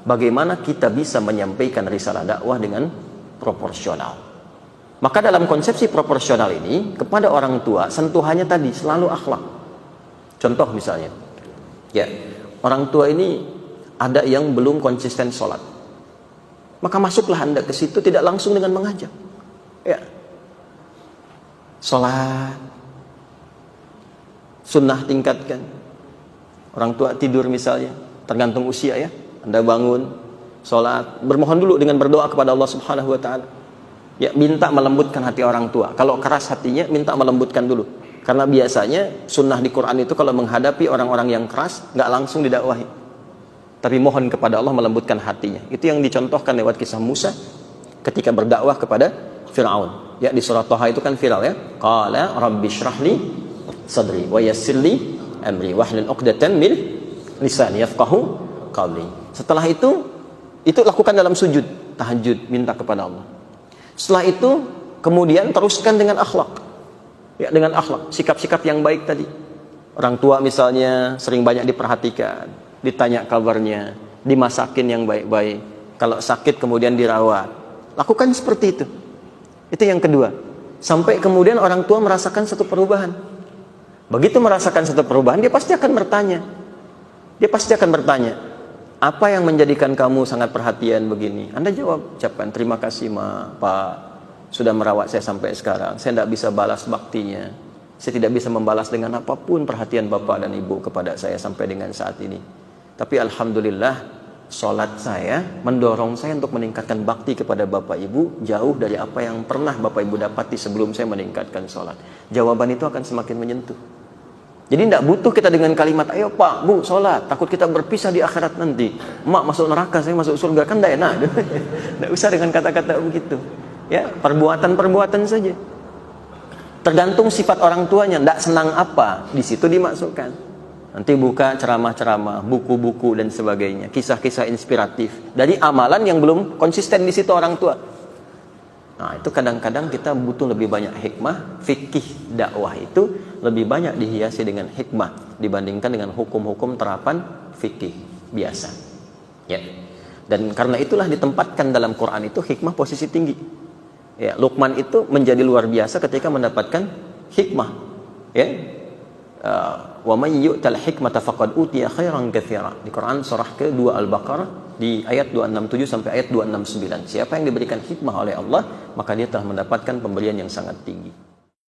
bagaimana kita bisa menyampaikan risalah dakwah dengan proporsional. Maka dalam konsepsi proporsional ini, kepada orang tua sentuhannya tadi selalu akhlak. Contoh misalnya, ya, orang tua ini ada yang belum konsisten sholat, maka masuklah Anda ke situ tidak langsung dengan mengajak, ya, sholat, sunnah tingkatkan. Orang tua tidur misalnya, tergantung usia ya, Anda bangun, sholat, bermohon dulu dengan berdoa kepada Allah Subhanahu Wa Taala. Ya, minta melembutkan hati orang tua. Kalau keras hatinya, minta melembutkan dulu. Karena biasanya sunnah di Quran itu kalau menghadapi orang-orang yang keras, nggak langsung didakwahi, tapi mohon kepada Allah melembutkan hatinya. Itu yang dicontohkan lewat kisah Musa ketika berdakwah kepada Fir'aun. Ya, di surah Thaha itu kan viral ya. Qala rabbi shrahli sadri wa yassirli amri wahlul 'uqdatam min lisani yafqahu qawli. Setelah itu lakukan dalam sujud tahajud, minta kepada Allah. Setelah itu kemudian teruskan dengan akhlak. Ya, dengan akhlak, sikap-sikap yang baik tadi. Orang tua misalnya sering banyak diperhatikan, ditanya kabarnya, dimasakin yang baik-baik. Kalau sakit kemudian dirawat. Lakukan seperti itu. Itu yang kedua. Sampai kemudian orang tua merasakan satu perubahan. Begitu merasakan satu perubahan, dia pasti akan bertanya. Dia pasti akan bertanya, apa yang menjadikan kamu sangat perhatian begini? Anda jawab, ucapkan terima kasih Pak, sudah merawat saya sampai sekarang. Saya tidak bisa balas baktinya. Saya tidak bisa membalas dengan apapun perhatian Bapak dan Ibu kepada saya sampai dengan saat ini. Tapi Alhamdulillah, sholat saya mendorong saya untuk meningkatkan bakti kepada Bapak Ibu jauh dari apa yang pernah Bapak Ibu dapati sebelum saya meningkatkan sholat. Jawaban itu akan semakin menyentuh. Jadi tidak butuh kita dengan kalimat, ayo Pak, Bu, sholat, takut kita berpisah di akhirat nanti. Mak masuk neraka, saya masuk surga, kan tidak enak. Tidak usah dengan kata-kata begitu. Ya, perbuatan-perbuatan saja. Tergantung sifat orang tuanya, tidak senang apa, di situ dimasukkan. Nanti buka ceramah-ceramah, buku-buku dan sebagainya, kisah-kisah inspiratif dari amalan yang belum konsisten di situ orang tua. Nah, itu kadang-kadang kita butuh lebih banyak hikmah. Fikih dakwah itu lebih banyak dihiasi dengan hikmah dibandingkan dengan hukum-hukum terapan fikih biasa. Ya. Dan karena itulah ditempatkan dalam Quran itu hikmah posisi tinggi. Ya, Luqman itu menjadi luar biasa ketika mendapatkan hikmah. Ya. Wa may yu'tal hikmata faqad utiya khairan katsira. Di Quran surah ke-2 Al-Baqarah di ayat 267 sampai ayat 269. Siapa yang diberikan hikmah oleh Allah, maka dia telah mendapatkan pemberian yang sangat tinggi.